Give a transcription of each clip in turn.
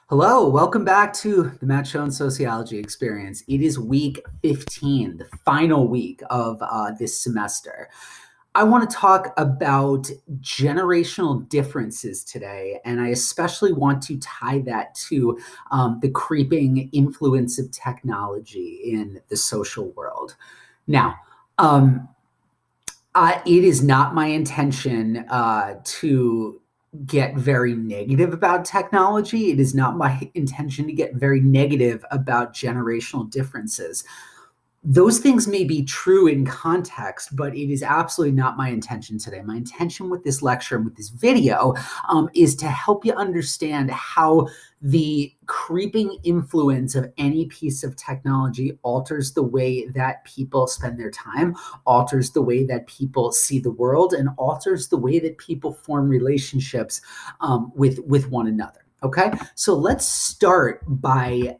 Hello, welcome back to the Matt Schoen Sociology Experience. It is week 15, the final week of this semester. I want to talk about generational differences today, and I especially want to tie that to the creeping influence of technology in the social world. Now, it is not my intention to get very negative about technology. It is not my intention to get very negative about generational differences. Those things may be true in context, but it is absolutely not my intention today. My intention with this lecture and with this video is to help you understand how the creeping influence of any piece of technology alters the way that people spend their time, alters the way that people see the world, and alters the way that people form relationships with one another. Okay, so let's start by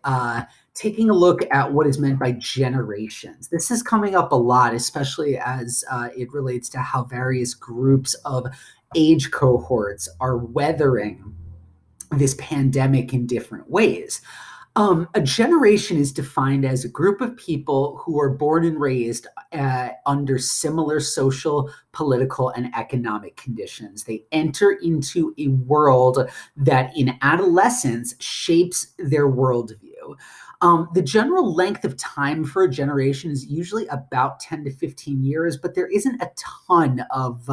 taking a look at what is meant by generations. This is coming up a lot, especially as it relates to how various groups of age cohorts are weathering this pandemic in different ways. A generation is defined as a group of people who are born and raised under similar social, political, and economic conditions. They enter into a world that in adolescence shapes their worldview. The general length of time for a generation is usually about 10 to 15 years, but there isn't a ton of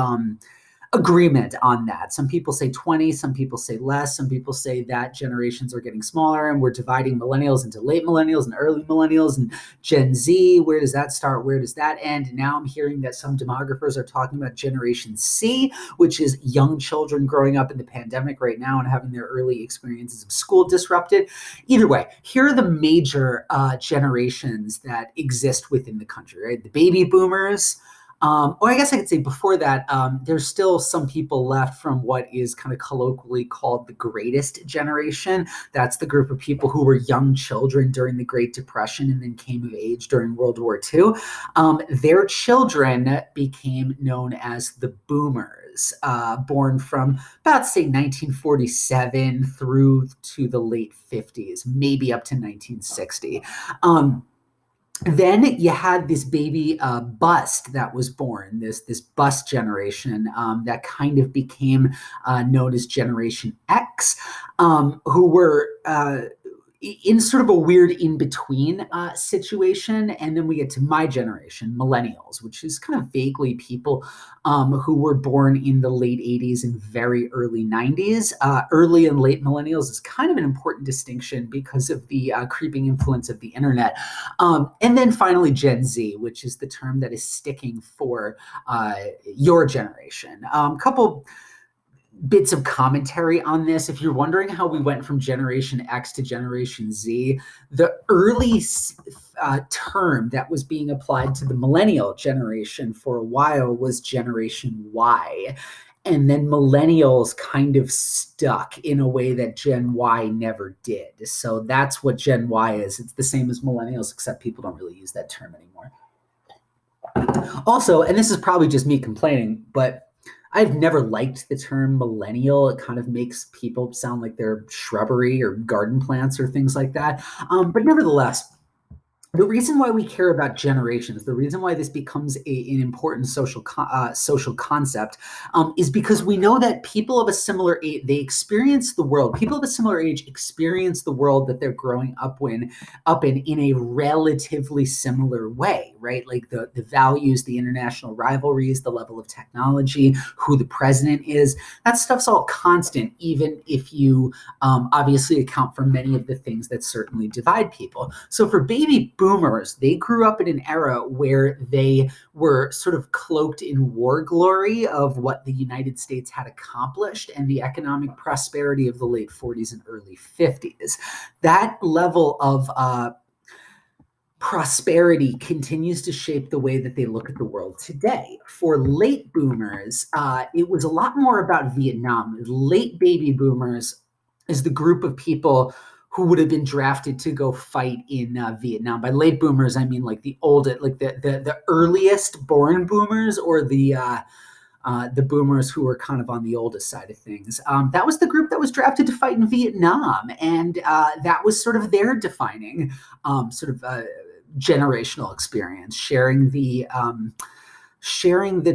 agreement on that. Some people say 20, some people say less, some people say that generations are getting smaller and we're dividing millennials into late millennials and early millennials and Gen Z. Where does that start? Where does that end? Now I'm hearing that some demographers are talking about Generation C, which is young children growing up in the pandemic right now and having their early experiences of school disrupted. Either way, here are the major generations that exist within the country, right? The baby boomers, or I guess I could say before that, there's still some people left from what is kind of colloquially called the greatest generation. That's the group of people who were young children during the Great Depression and then came of age during World War II. Their children became known as the boomers, born from about, say, 1947 through to the late 50s, maybe up to 1960. Then you had this baby bust that was born, this bust generation that kind of became known as Generation X, who were in sort of a weird in-between situation. And then we get to my generation, millennials, which is kind of vaguely people who were born in the late 80s and very early 90s. Early and late millennials is kind of an important distinction because of the creeping influence of the internet. And then finally, Gen Z, which is the term that is sticking for your generation. Couple bits of commentary on this. If you're wondering how we went from Generation X to Generation Z, the early term that was being applied to the millennial generation for a while was Generation Y. And then millennials kind of stuck in a way that Gen Y never did. So that's what Gen Y is. It's the same as millennials, except people don't really use that term anymore. Also, and this is probably just me complaining, but I've never liked the term millennial. It kind of makes people sound like they're shrubbery or garden plants or things like that. But nevertheless, the reason why we care about generations, the reason why this becomes an important social concept is because we know that people of a similar age, they experience the world. People of a similar age experience the world that they're growing up in a relatively similar way, right? Like the values, the international rivalries, the level of technology, who the president is, that stuff's all constant, even if you obviously account for many of the things that certainly divide people. So for baby boomers, they grew up in an era where they were sort of cloaked in war glory of what the United States had accomplished and the economic prosperity of the late 40s and early 50s. That level of prosperity continues to shape the way that they look at the world today. For late boomers, it was a lot more about Vietnam. Late baby boomers is the group of people who would have been drafted to go fight in Vietnam. By late boomers, I mean like the oldest, like the earliest born boomers, or the the boomers who were kind of on the oldest side of things. That was the group that was drafted to fight in Vietnam, and that was sort of their defining generational experience, sharing the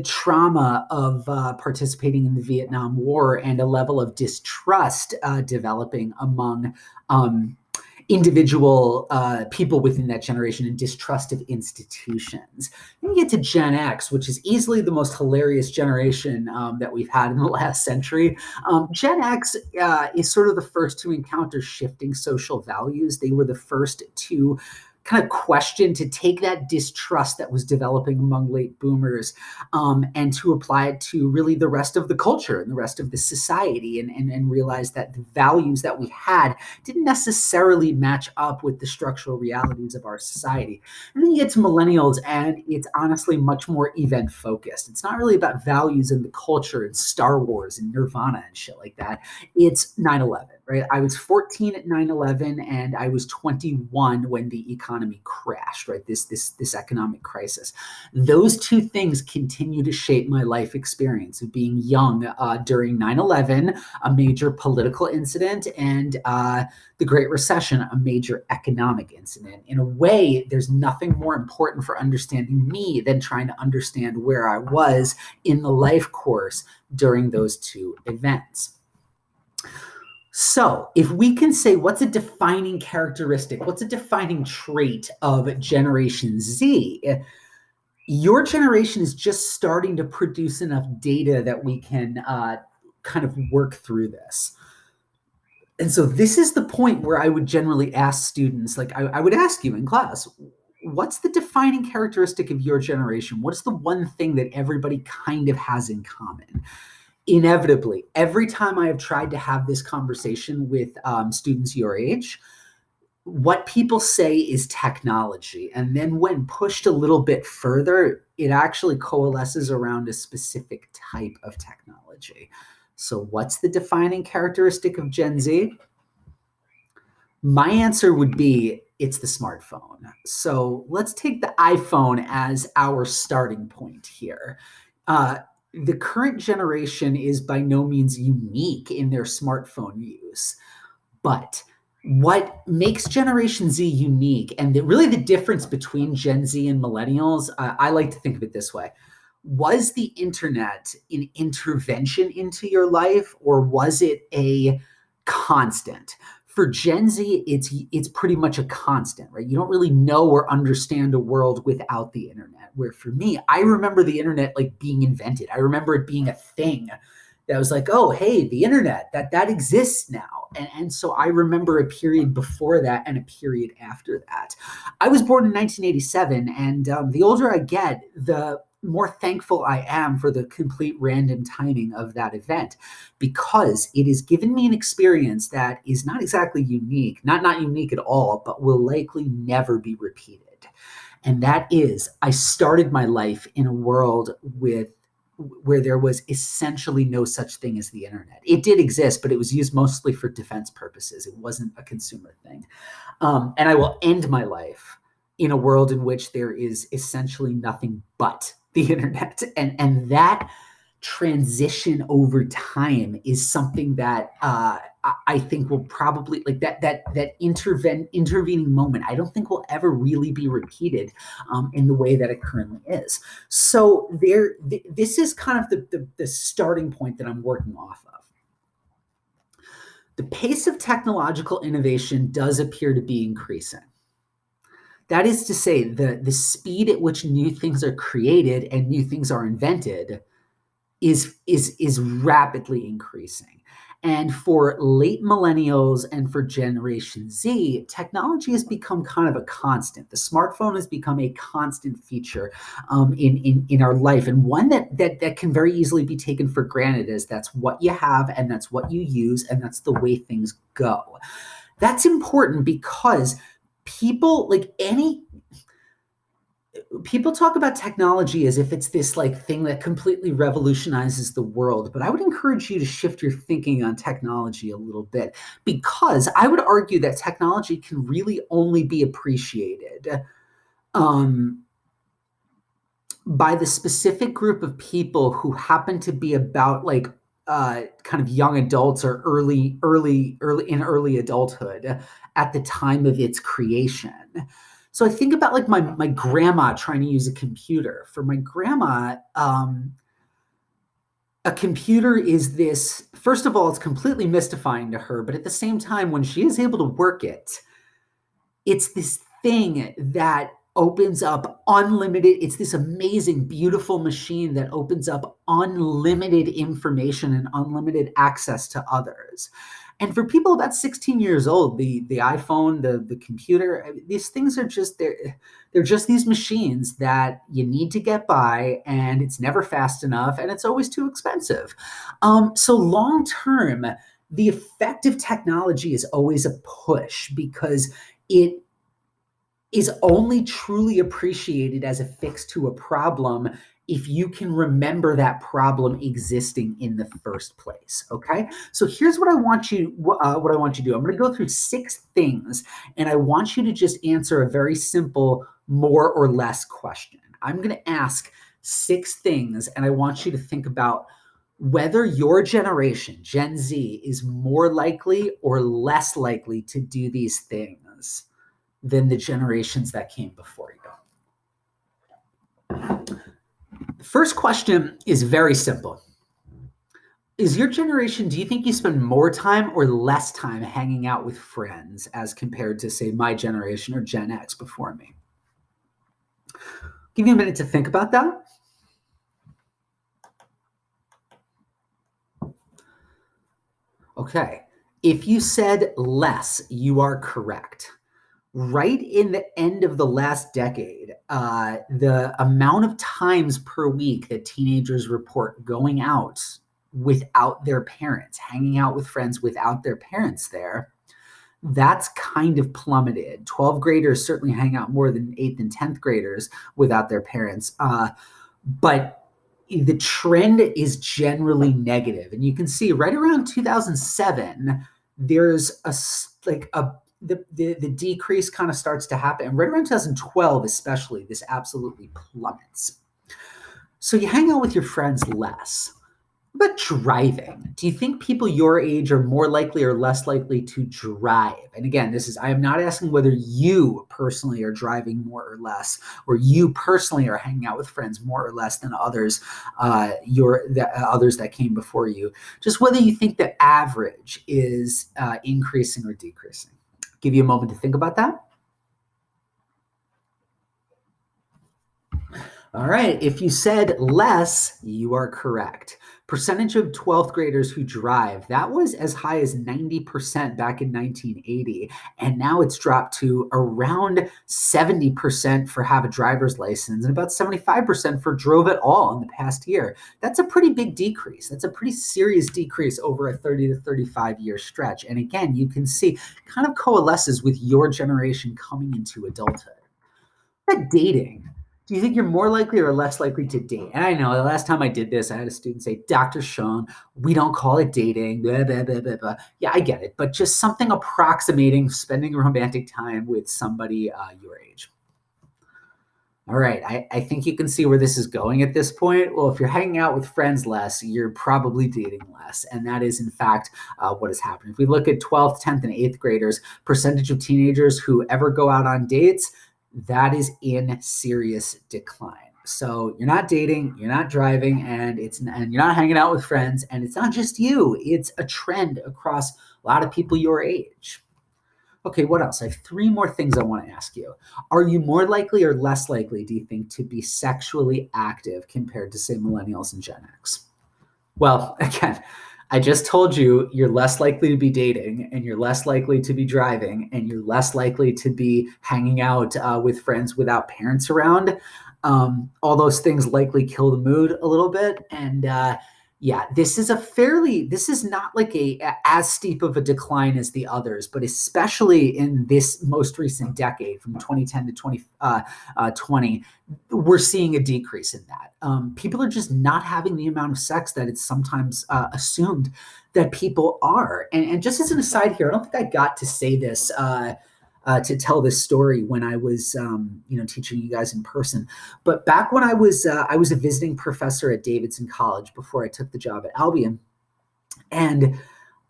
trauma of participating in the Vietnam War and a level of distrust developing among individual people within that generation and distrust of institutions. Then you get to Gen X, which is easily the most hilarious generation that we've had in the last century. Gen X is sort of the first to encounter shifting social values. They were the first to kind of question, to take that distrust that was developing among late boomers and to apply it to really the rest of the culture and the rest of the society, and realize that the values that we had didn't necessarily match up with the structural realities of our society. And then you get to millennials, and it's honestly much more event focused. It's not really about values in the culture and Star Wars and Nirvana and shit like that. It's 9/11. Right? I was 14 at 9/11, and I was 21 when the economy crashed, right? This economic crisis. Those two things continue to shape my life experience of being young during 9/11, a major political incident, and the Great Recession, a major economic incident. In a way, there's nothing more important for understanding me than trying to understand where I was in the life course during those two events. So if we can say, what's a defining characteristic, what's a defining trait of Generation Z, your generation is just starting to produce enough data that we can kind of work through this. And so this is the point where I would generally ask students, like I would ask you in class, what's the defining characteristic of your generation? What's the one thing that everybody kind of has in common? Inevitably, every time I have tried to have this conversation with students your age, what people say is technology. And then when pushed a little bit further, it actually coalesces around a specific type of technology. So what's the defining characteristic of Gen Z? My answer would be it's the smartphone. So let's take the iPhone as our starting point here. The current generation is by no means unique in their smartphone use, but what makes Generation Z unique, and really the difference between Gen Z and millennials, I like to think of it this way. Was the internet an intervention into your life, or was it a constant? For Gen Z, it's pretty much a constant, right? You don't really know or understand a world without the internet. Where for me, I remember the internet like being invented. I remember it being a thing that was like, oh, hey, the internet, that exists now. And so I remember a period before that and a period after that. I was born in 1987, and the older I get, the more thankful I am for the complete random timing of that event, because it has given me an experience that is not exactly unique, not unique at all, but will likely never be repeated. And that is, I started my life in a world where there was essentially no such thing as the internet. It did exist, but it was used mostly for defense purposes. It wasn't a consumer thing. And I will end my life in a world in which there is essentially nothing but the internet. And that transition over time is something that I think will probably, like that intervening moment, I don't think will ever really be repeated in the way that it currently is. So this is kind of the starting point that I'm working off of. The pace of technological innovation does appear to be increasing. That is to say, the speed at which new things are created and new things are invented is rapidly increasing. And for late millennials and for Generation Z, technology has become kind of a constant. The smartphone has become a constant feature in our life, and one that can very easily be taken for granted, as that's what you have and that's what you use and that's the way things go. That's important because people talk about technology as if it's this like thing that completely revolutionizes the world. But I would encourage you to shift your thinking on technology a little bit, because I would argue that technology can really only be appreciated by the specific group of people who happen to be about like kind of young adults or early adulthood at the time of its creation. So I think about like my grandma trying to use a computer. For my grandma, a computer is this, first of all, it's completely mystifying to her, but at the same time, when she is able to work it, it's this thing that opens up unlimited, it's this amazing, beautiful machine that opens up unlimited information and unlimited access to others. And for people about 16 years old, the iPhone, the computer, these things are just they're just these machines that you need to get by, and it's never fast enough, and it's always too expensive. So long term, the effect of technology is always a push because it is only truly appreciated as a fix to a problem if you can remember that problem existing in the first place. Okay, so here's what I want you to do. I'm going to go through 6 things, and I want you to just answer a very simple more or less question. I'm going to ask 6 things, and I want you to think about whether your generation, Gen Z, is more likely or less likely to do these things than the generations that came before you. The first question is very simple. Is your generation, do you think you spend more time or less time hanging out with friends as compared to, say, my generation or Gen X before me? Give you a minute to think about that. Okay. If you said less, you are correct. Right in the end of the last decade, the amount of times per week that teenagers report going out without their parents, hanging out with friends without their parents there, that's kind of plummeted. 12th graders certainly hang out more than 8th and 10th graders without their parents. But the trend is generally negative. And you can see right around 2007, there's the decrease kind of starts to happen. And right around 2012, especially, this absolutely plummets. So you hang out with your friends less. But driving, do you think people your age are more likely or less likely to drive? And again, I am not asking whether you personally are driving more or less, or you personally are hanging out with friends more or less than others, others that came before you. Just whether you think the average is increasing or decreasing. Give you a moment to think about that. All right, if you said less, you are correct. Percentage of 12th graders who drive, that was as high as 90% back in 1980, and now it's dropped to around 70% for have a driver's license and about 75% for drove at all in the past year. That's a pretty big decrease. That's a pretty serious decrease over a 30 to 35 year stretch. And again, you can see kind of coalesces with your generation coming into adulthood. But dating, do you think you're more likely or less likely to date? And I know the last time I did this, I had a student say, Dr. Sean, we don't call it dating, blah, blah, blah, blah, blah. Yeah, I get it, but just something approximating spending romantic time with somebody your age. All right, I think you can see where this is going at this point. Well, if you're hanging out with friends less, you're probably dating less. And that is, in fact, what is happening. If we look at 12th, 10th, and 8th graders, percentage of teenagers who ever go out on dates, that is in serious decline. So you're not dating, you're not driving, and you're not hanging out with friends, and it's not just you. It's a trend across a lot of people your age. Okay, what else? I have 3 more things I want to ask you. Are you more likely or less likely, do you think, to be sexually active compared to, say, millennials and Gen X? Well, again, I just told you you're less likely to be dating, and you're less likely to be driving, and you're less likely to be hanging out with friends without parents around. All those things likely kill the mood a little bit. And yeah, this is not like as steep of a decline as the others, but especially in this most recent decade from 2010 to 2020, we're seeing a decrease in that. People are just not having the amount of sex that it's sometimes assumed that people are. And just as an aside here, I don't think I got to say this to tell this story when I was, teaching you guys in person. But back when I was a visiting professor at Davidson College before I took the job at Albion, and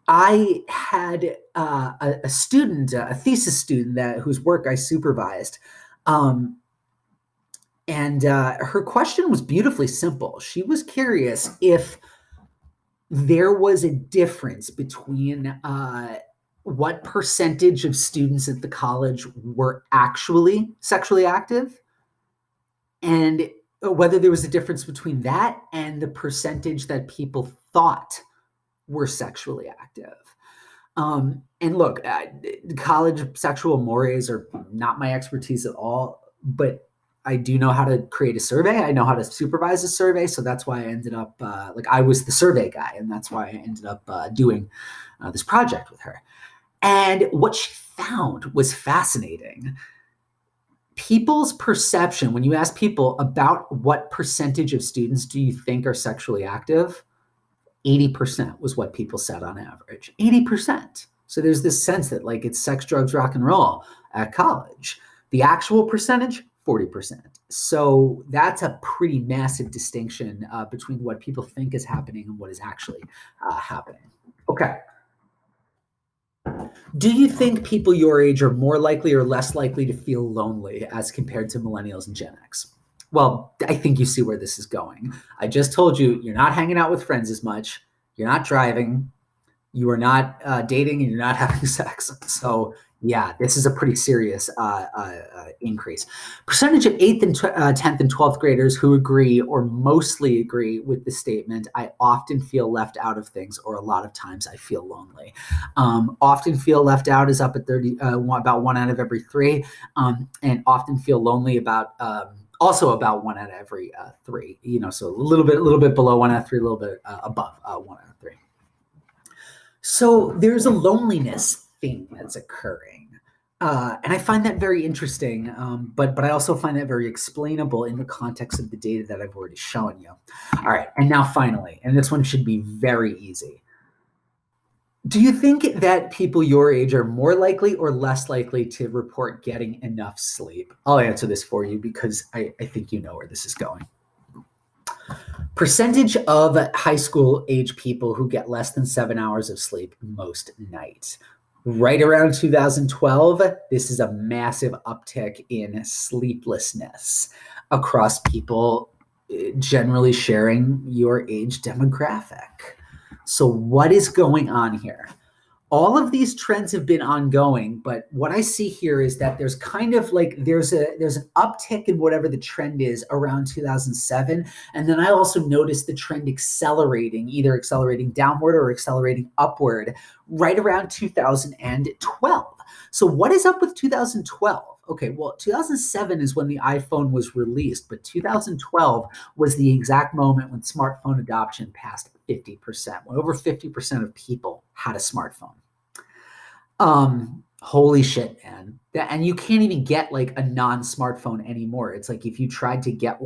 I had a student, a thesis student whose work I supervised. And her question was beautifully simple. She was curious if there was a difference between what percentage of students at the college were actually sexually active, and whether there was a difference between that and the percentage that people thought were sexually active. And look, college sexual mores are not my expertise at all, but I do know how to create a survey. I know how to supervise a survey. So that's why I ended up, I was the survey guy, and that's why I ended up doing this project with her. And what she found was fascinating. People's perception, when you ask people about what percentage of students do you think are sexually active, 80% was what people said on average. 80%. So there's this sense that it's sex, drugs, rock and roll at college. The actual percentage, 40%. So that's a pretty massive distinction between what people think is happening and what is actually happening. Okay. Do you think people your age are more likely or less likely to feel lonely as compared to millennials and Gen X? Well, I think you see where this is going. I just told you, you're not hanging out with friends as much. You're not driving. You are not dating, and you're not having sex. So yeah, this is a pretty serious increase. Percentage of 8th and 10th and 12th graders who agree or mostly agree with the statement, I often feel left out of things, or a lot of times I feel lonely. Often feel left out is up at about 1 out of every 3, and often feel lonely about also about 1 out of every 3. So a little bit below 1 out of 3, a little bit above 1 out of 3. So there's a loneliness thing that's occurring. And I find that very interesting, but I also find that very explainable in the context of the data that I've already shown you. All right, and now finally, and this one should be very easy. Do you think that people your age are more likely or less likely to report getting enough sleep? I'll answer this for you because I think you know where this is going. Percentage of high school age people who get less than 7 hours of sleep most nights. Right around 2012, this is a massive uptick in sleeplessness across people generally sharing your age demographic. So what is going on here? All of these trends have been ongoing, but what I see here is that there's kind of there's an uptick in whatever the trend is around 2007, and then I also noticed the trend either accelerating downward or accelerating upward right around 2012. So what is up with 2012? Okay, well, 2007 is when the iPhone was released, but 2012 was the exact moment when smartphone adoption passed 50%, when over 50% of people had a smartphone. Holy shit, man. And you can't even get a non-smartphone anymore. It's if you tried to get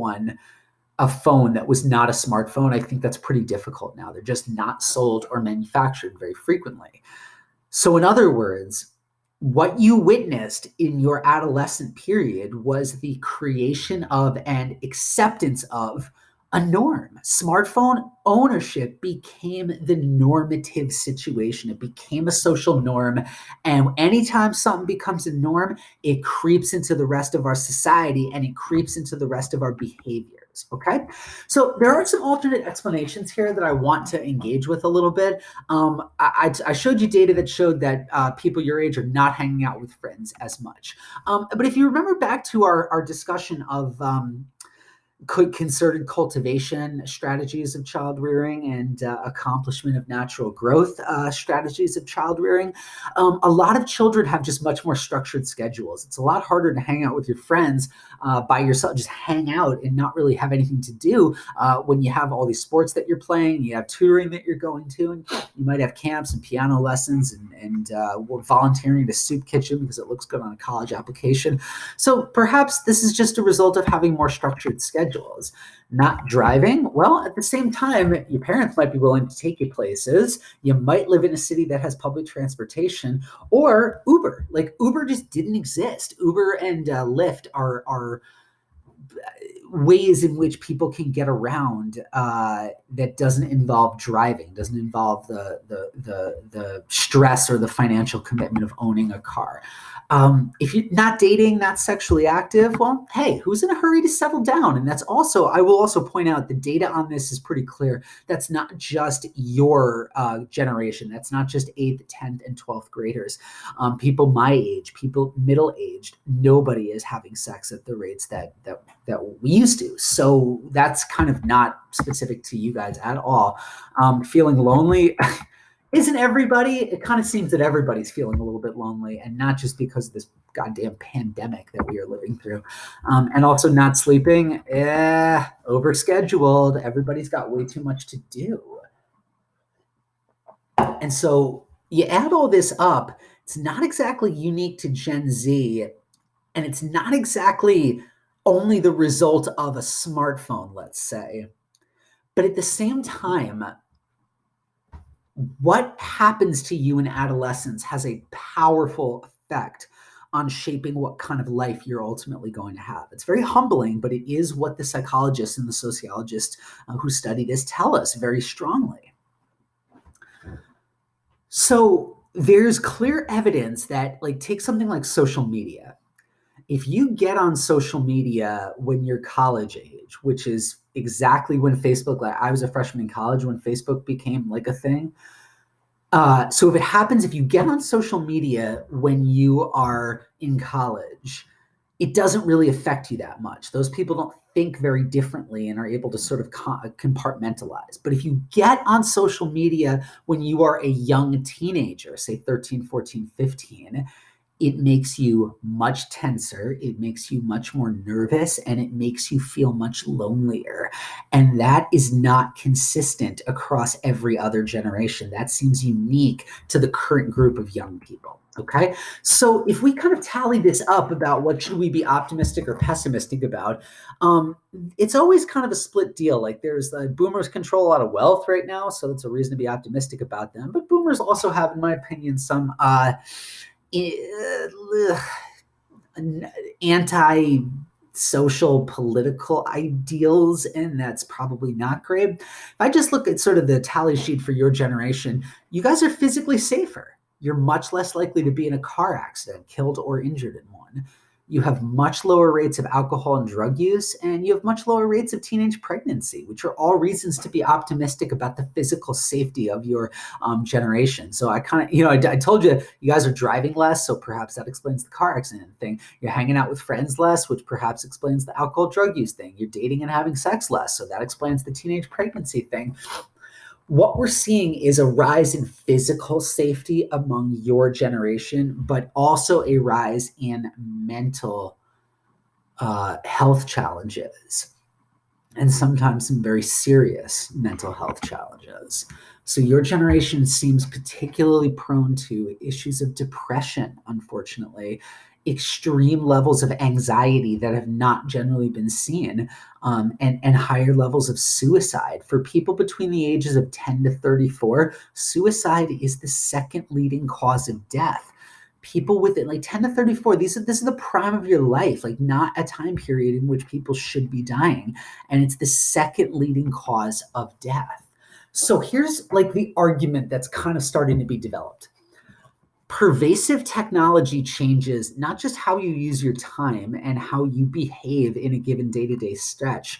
a phone that was not a smartphone, I think that's pretty difficult now. They're just not sold or manufactured very frequently. So in other words, what you witnessed in your adolescent period was the creation of and acceptance of a norm. Smartphone ownership became the normative situation. It became a social norm. And anytime something becomes a norm, it creeps into the rest of our society and it creeps into the rest of our behaviors. Okay? So there are some alternate explanations here that I want to engage with a little bit. I showed you data that showed that people your age are not hanging out with friends as much. But if you remember back to our discussion of concerted cultivation strategies of child rearing and accomplishment of natural growth strategies of child rearing, a lot of children have just much more structured schedules. It's a lot harder to hang out with your friends by yourself, just hang out and not really have anything to do when you have all these sports that you're playing, you have tutoring that you're going to, and you might have camps and piano lessons and volunteering at a soup kitchen because it looks good on a college application. So perhaps this is just a result of having more structured schedules. schedules. Not driving, well, at the same time, your parents might be willing to take you places. You might live in a city that has public transportation, or Uber. Like Uber just didn't exist. Uber and Lyft are ways in which people can get around that doesn't involve driving, doesn't involve the stress or the financial commitment of owning a car. If you're not dating, not sexually active, well, hey, who's in a hurry to settle down? And that's also, I will also point out, the data on this is pretty clear. That's not just your generation. That's not just 8th, 10th, and 12th graders. People my age, people middle-aged, nobody is having sex at the rates that we used to. So that's kind of not specific to you guys at all. Feeling lonely isn't everybody. It kind of seems that everybody's feeling a little bit lonely, and not just because of this goddamn pandemic that we are living through. And also not sleeping, overscheduled. Everybody's got way too much to do. And so you add all this up, it's not exactly unique to Gen Z, and it's not exactly only the result of a smartphone, let's say. But at the same time, what happens to you in adolescence has a powerful effect on shaping what kind of life you're ultimately going to have. It's very humbling, but it is what the psychologists and the sociologists who study this tell us very strongly. So there's clear evidence that, like, take something like social media. If you get on social media when you're college age, which is exactly when Facebook, like I was a freshman in college when Facebook became like a thing. So if it happens, if you get on social media when you are in college, it doesn't really affect you that much. Those people don't think very differently and are able to sort of compartmentalize. But if you get on social media when you are a young teenager, say 13, 14, 15, it makes you much tenser, it makes you much more nervous, and it makes you feel much lonelier. And that is not consistent across every other generation. That seems unique to the current group of young people, okay? So if we kind of tally this up about what should we be optimistic or pessimistic about, it's always kind of a split deal. Like there's boomers control a lot of wealth right now, so that's a reason to be optimistic about them. But boomers also have, in my opinion, some anti-social political ideals, and that's probably not great. If I just look at sort of the tally sheet for your generation, you guys are physically safer. You're much less likely to be in a car accident, killed or injured in one. You have much lower rates of alcohol and drug use, and you have much lower rates of teenage pregnancy, which are all reasons to be optimistic about the physical safety of your generation. So I kind of, I told you, you guys are driving less, so perhaps that explains the car accident thing. You're hanging out with friends less, which perhaps explains the alcohol drug use thing. You're dating and having sex less, so that explains the teenage pregnancy thing. What we're seeing is a rise in physical safety among your generation, but also a rise in mental health challenges, and sometimes some very serious mental health challenges. So your generation seems particularly prone to issues of depression, unfortunately, extreme levels of anxiety that have not generally been seen, and higher levels of suicide. For people between the ages of 10 to 34, suicide is the second leading cause of death. People with it, like 10 to 34, this is the prime of your life, like not a time period in which people should be dying. And it's the second leading cause of death. So here's like the argument that's kind of starting to be developed. Pervasive technology changes not just how you use your time and how you behave in a given day-to-day stretch,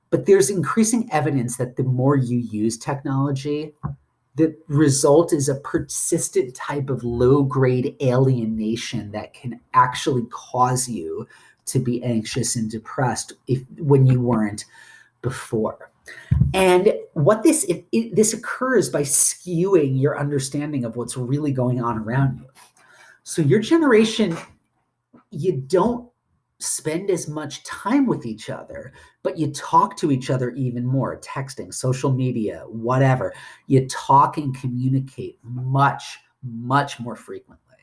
but there's increasing evidence that the more you use technology, the result is a persistent type of low-grade alienation that can actually cause you to be anxious and depressed when you weren't before. And what this occurs by skewing your understanding of what's really going on around you. So your generation, you don't spend as much time with each other, but you talk to each other even more, texting, social media, whatever. You talk and communicate much, much more frequently.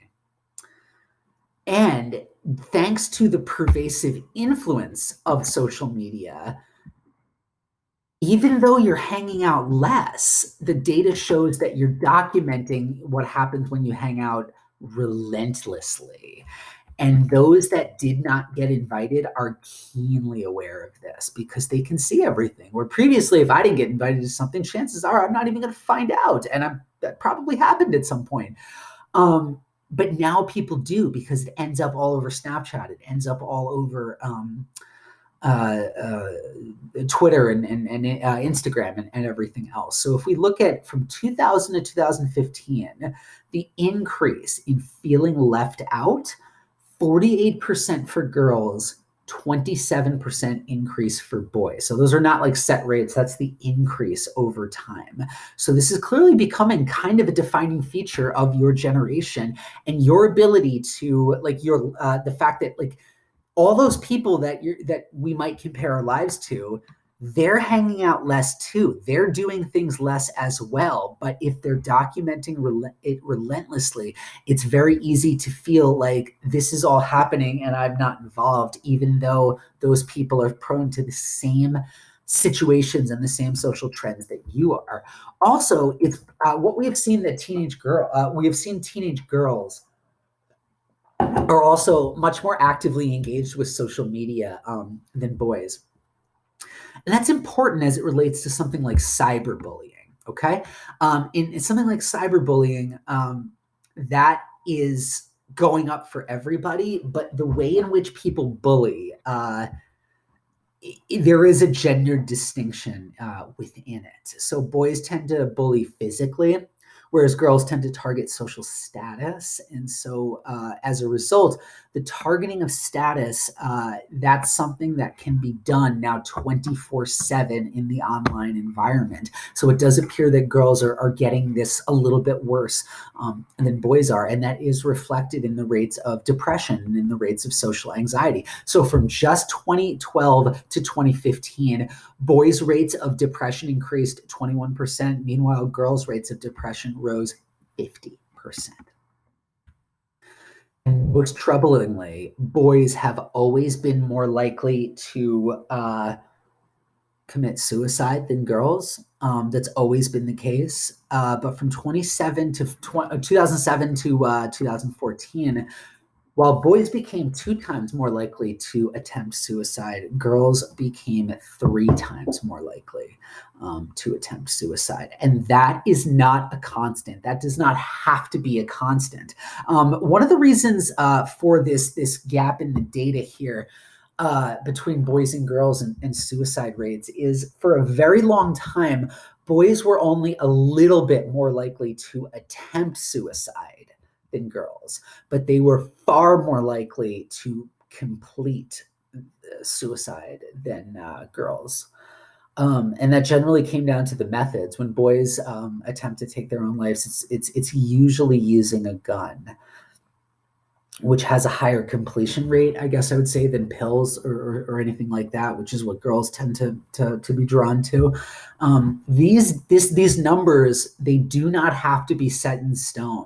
And thanks to the pervasive influence of social media, even though you're hanging out less, the data shows that you're documenting what happens when you hang out relentlessly. And those that did not get invited are keenly aware of this because they can see everything. Where previously, if I didn't get invited to something, chances are I'm not even going to find out. And that probably happened at some point. But now people do because it ends up all over Snapchat. It ends up all over Twitter and Instagram and everything else. So if we look at from 2000 to 2015, the increase in feeling left out, 48% for girls, 27% increase for boys. So those are not like set rates. That's the increase over time. So this is clearly becoming kind of a defining feature of your generation and your ability to like your the fact that like all those people that we might compare our lives to, they're hanging out less too. They're doing things less as well. But if they're documenting it relentlessly, it's very easy to feel like this is all happening and I'm not involved, even though those people are prone to the same situations and the same social trends that you are. Also, it's what we have seen that we have seen teenage girls are also much more actively engaged with social media than boys. And that's important as it relates to something like cyberbullying, okay? In something like cyberbullying, that is going up for everybody, but the way in which people bully, there is a gender distinction within it. So boys tend to bully physically, whereas girls tend to target social status. And so as a result, the targeting of status, that's something that can be done now 24/7 in the online environment. So it does appear that girls are getting this a little bit worse than boys are. And that is reflected in the rates of depression and in the rates of social anxiety. So from just 2012 to 2015, boys' rates of depression increased 21%. Meanwhile, girls' rates of depression rose 50%. And most troublingly, boys have always been more likely to commit suicide than girls. That's always been the case. But from 2007 to 2014, while boys became 2 times more likely to attempt suicide, girls became 3 times more likely to attempt suicide. And that is not a constant. That does not have to be a constant. One of the reasons for this gap in the data here between boys and girls and suicide rates is for a very long time, boys were only a little bit more likely to attempt suicide than girls, but they were far more likely to complete suicide than girls. And that generally came down to the methods. When boys attempt to take their own lives, it's usually using a gun, which has a higher completion rate, I guess I would say, than pills or anything like that, which is what girls tend to be drawn to. These numbers, they do not have to be set in stone.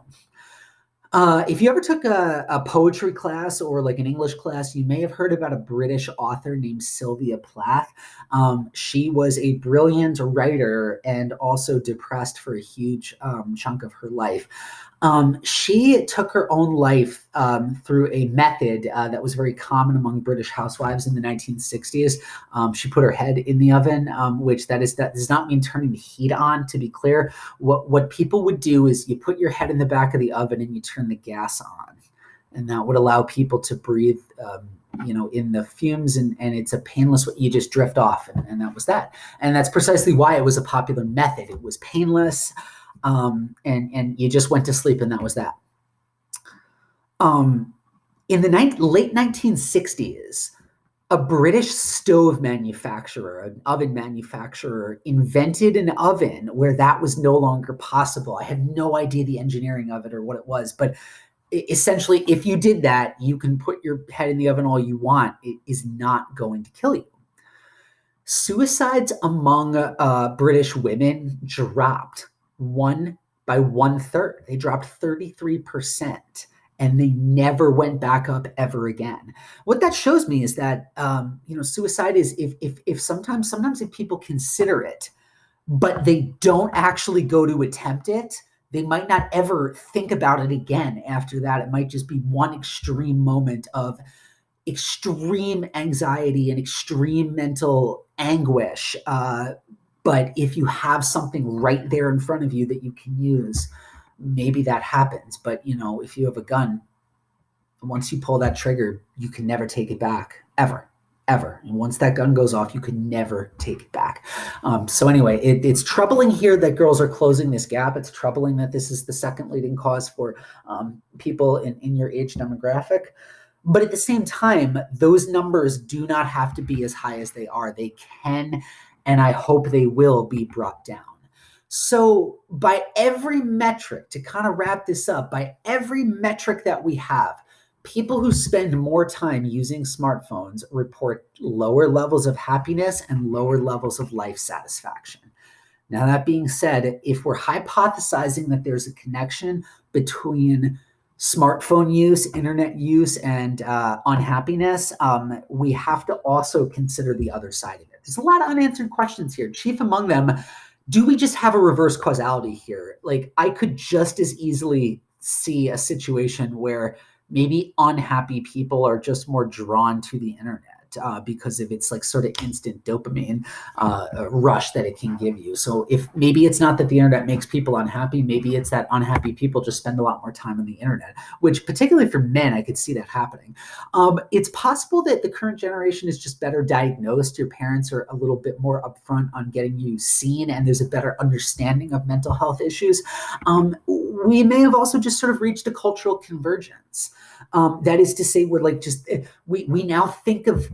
If you ever took a poetry class or like an English class, you may have heard about a British author named Sylvia Plath. She was a brilliant writer and also depressed for a huge chunk of her life. She took her own life through a method that was very common among British housewives in the 1960s. She put her head in the oven, which that does not mean turning the heat on, to be clear. What people would do is you put your head in the back of the oven and you turn the gas on. And that would allow people to breathe in the fumes, and it's a painless, you just drift off, and that was that. And that's precisely why it was a popular method. It was painless. And you just went to sleep, and that was that. In the late 1960s, a British stove manufacturer, an oven manufacturer, invented an oven where that was no longer possible. I have no idea the engineering of it or what it was, but essentially, if you did that, you can put your head in the oven all you want. It is not going to kill you. Suicides among British women dropped by 1/3. They dropped 33%. and they never went back up ever again. What that shows me is that suicide is if sometimes if people consider it, but they don't actually go to attempt it, they might not ever think about it again after that. It might just be one extreme moment of extreme anxiety and extreme mental anguish. But if you have something right there in front of you that you can use, maybe that happens. But, if you have a gun, once you pull that trigger, you can never take it back, ever. And once that gun goes off, you can never take it back. So anyway, it's troubling here that girls are closing this gap. It's troubling that this is the second leading cause for people in your age demographic. But at the same time, those numbers do not have to be as high as they are. They can, and I hope they will, be brought down. So by every metric, to kind of wrap this up, by every metric that we have, people who spend more time using smartphones report lower levels of happiness and lower levels of life satisfaction. Now, that being said, if we're hypothesizing that there's a connection between smartphone use, internet use, and unhappiness, we have to also consider the other side of it. There's a lot of unanswered questions here. Chief among them, do we just have a reverse causality here? Like, I could just as easily see a situation where maybe unhappy people are just more drawn to the internet because of its like sort of instant dopamine rush that it can give you. So if maybe it's not that the internet makes people unhappy, maybe it's that unhappy people just spend a lot more time on the internet, which particularly for men, I could see that happening. It's possible that the current generation is just better diagnosed. Your parents are a little bit more upfront on getting you seen, and there's a better understanding of mental health issues. We may have also just sort of reached a cultural convergence. That is to say, we're like just we now think of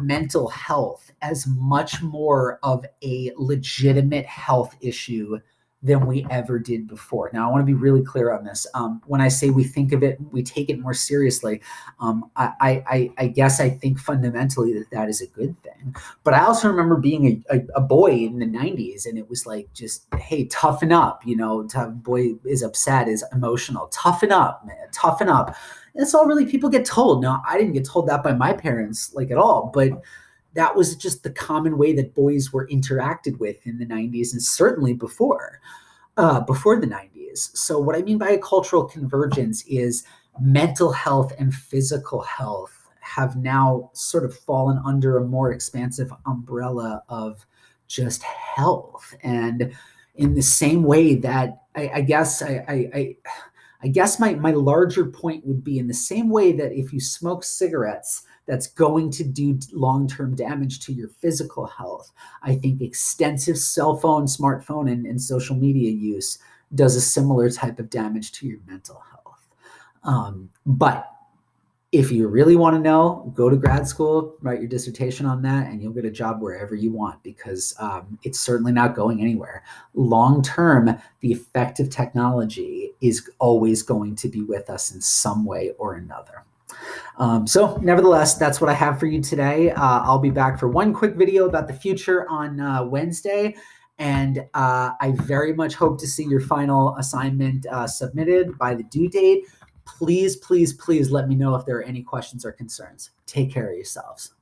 mental health as much more of a legitimate health issue than we ever did before. Now, I want to be really clear on this. When I say we think of it, we take it more seriously. I guess I think fundamentally that is a good thing. But I also remember being a boy in the 90s, and it was like, just, hey, toughen up. Boy is upset, is emotional. Toughen up, man. Toughen up. That's all really people get told. Now, I didn't get told that by my parents, like, at all, but that was just the common way that boys were interacted with in the 90s, and certainly before the 90s. So what I mean by a cultural convergence is mental health and physical health have now sort of fallen under a more expansive umbrella of just health. And in the same way that I guess my larger point would be, in the same way that if you smoke cigarettes, that's going to do long-term damage to your physical health, I think extensive cell phone, smartphone, and social media use does a similar type of damage to your mental health. But if you really want to know, go to grad school, write your dissertation on that, and you'll get a job wherever you want, because it's certainly not going anywhere. Long-term, the effect of technology is always going to be with us in some way or another. So nevertheless, that's what I have for you today. I'll be back for one quick video about the future on Wednesday. And I very much hope to see your final assignment submitted by the due date. Please, please, please let me know if there are any questions or concerns. Take care of yourselves.